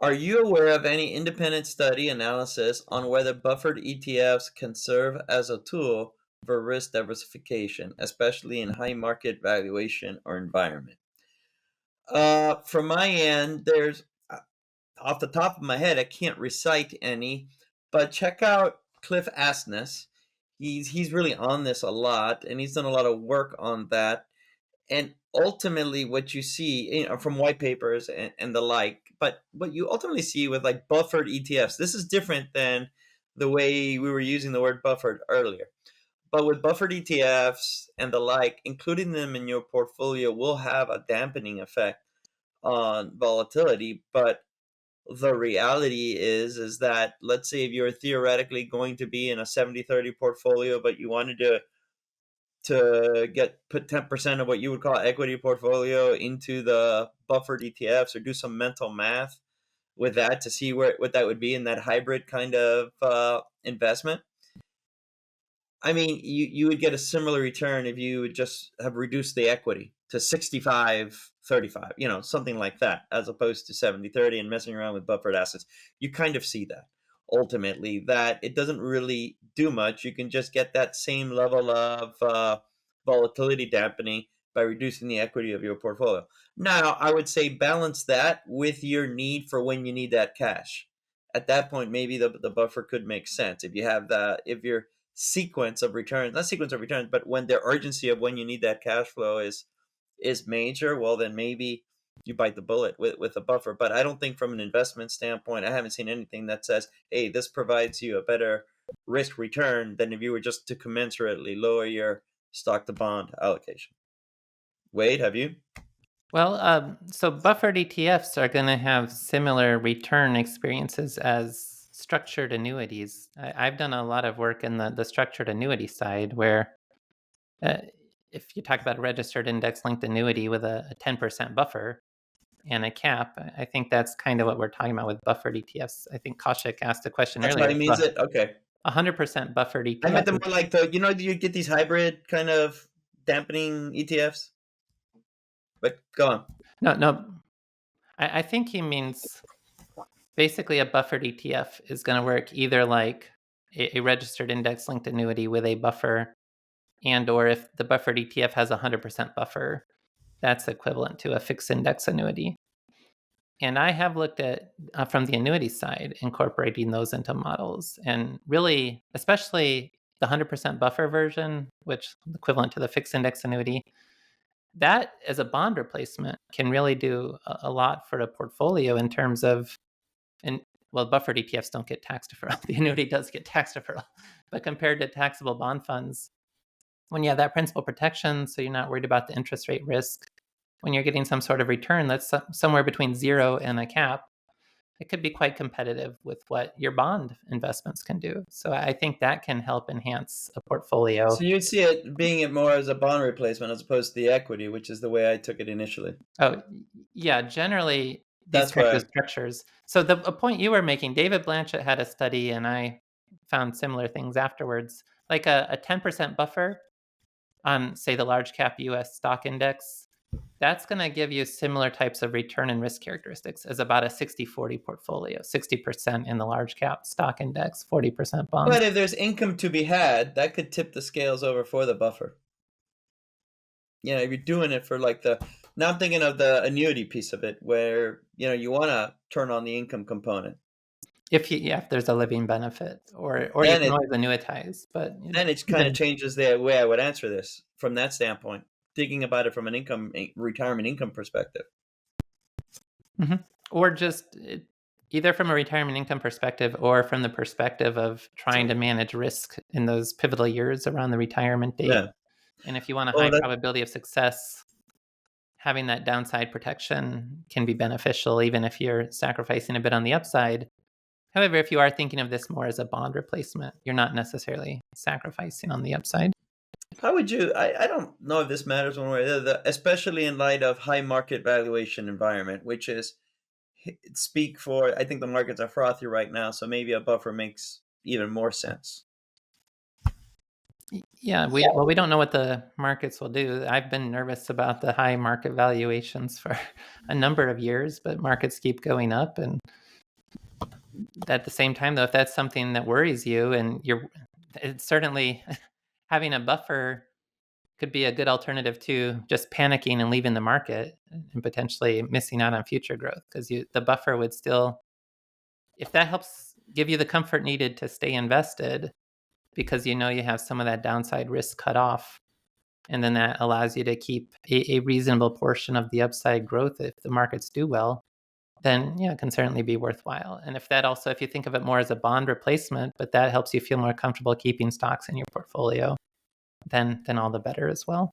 Are you aware of any independent study analysis on whether buffered ETFs can serve as a tool for risk diversification, especially in high market valuation or environment? From my end, there's off the top of my head, I can't recite any, but check out Cliff Asness. He's really on this a lot, and he's done a lot of work on that. And ultimately, what you see, from white papers and the like, but what you ultimately see with like buffered ETFs, this is different than the way we were using the word buffered earlier. But with buffered ETFs and the like, including them in your portfolio will have a dampening effect on volatility. But the reality is that, let's say if you're theoretically going to be in a 70-30 portfolio, but you wanted to put 10% of what you would call equity portfolio into the buffered ETFs, or do some mental math with that to see what that would be in that hybrid kind of investment. I mean, you would get a similar return if you would just have reduced the equity to 65-35, something like that, as opposed to 70-30 and messing around with buffered assets. You kind of see that ultimately, that it doesn't really do much. You can just get that same level of volatility dampening by reducing the equity of your portfolio. Now, I would say balance that with your need for when you need that cash. At that point, maybe the buffer could make sense. If your sequence of returns, not sequence of returns, but when the urgency of when you need that cash flow is major, well, then maybe you bite the bullet with a buffer. But I don't think from an investment standpoint, I haven't seen anything that says, hey, this provides you a better risk return than if you were just to commensurately lower your stock to bond allocation. Wade, have you? Well, so buffered ETFs are going to have similar return experiences as structured annuities. I've done a lot of work in the structured annuity side where if you talk about a registered index-linked annuity with a 10% buffer and a cap, I think that's kind of what we're talking about with buffered ETFs. I think Kaushik asked a question That's earlier. what he means it? Okay. 100% buffered I ETF. meant the more like you get these hybrid kind of dampening ETFs? But go on. No. I think he means basically a buffered ETF is going to work either like a registered index-linked annuity with a buffer, and or if the buffered ETF has 100% buffer, that's equivalent to a fixed index annuity. And I have looked at, from the annuity side, incorporating those into models. And really, especially the 100% buffer version, which is equivalent to the fixed index annuity, that as a bond replacement can really do a lot for a portfolio in terms of, and well, buffered ETFs don't get tax deferral. The annuity does get tax deferral. But compared to taxable bond funds, when you have that principal protection, so you're not worried about the interest rate risk, when you're getting some sort of return that's somewhere between zero and a cap, it could be quite competitive with what your bond investments can do. So I think that can help enhance a portfolio. So you'd see it being it more as a bond replacement as opposed to the equity, which is the way I took it initially. Oh, yeah, generally these That's types of why. structures. So a point you were making, David Blanchett had a study, and I found similar things afterwards. Like a 10% buffer on, say, the large cap US stock index, that's going to give you similar types of return and risk characteristics as about a 60-40 portfolio, 60% in the large cap stock index, 40% bonds. But if there's income to be had, that could tip the scales over for the buffer. If you're doing it for like now I'm thinking of the annuity piece of it, where you want to turn on the income component. If there's a living benefit, or you Then can it always annuitize, but then it kind of changes the way I would answer this from that standpoint, thinking about it from an retirement income perspective. Mm-hmm. Or just either from a retirement income perspective or from the perspective of trying to manage risk in those pivotal years around the retirement date. Yeah. And if you want a high probability of success, having that downside protection can be beneficial, even if you're sacrificing a bit on the upside. However, if you are thinking of this more as a bond replacement, you're not necessarily sacrificing on the upside. How would you? I don't know if this matters one way or the other, especially in light of high market valuation environment, which is speak for. I think the markets are frothy right now, so maybe a buffer makes even more sense. Yeah, we don't know what the markets will do. I've been nervous about the high market valuations for a number of years, but markets keep going up, and at the same time, though, if that's something that worries you, and it's certainly having a buffer could be a good alternative to just panicking and leaving the market and potentially missing out on future growth, because the buffer would still, if that helps give you the comfort needed to stay invested, because you have some of that downside risk cut off, and then that allows you to keep a reasonable portion of the upside growth if the markets do well, then it can certainly be worthwhile. And if you think of it more as a bond replacement, but that helps you feel more comfortable keeping stocks in your portfolio, then all the better as well.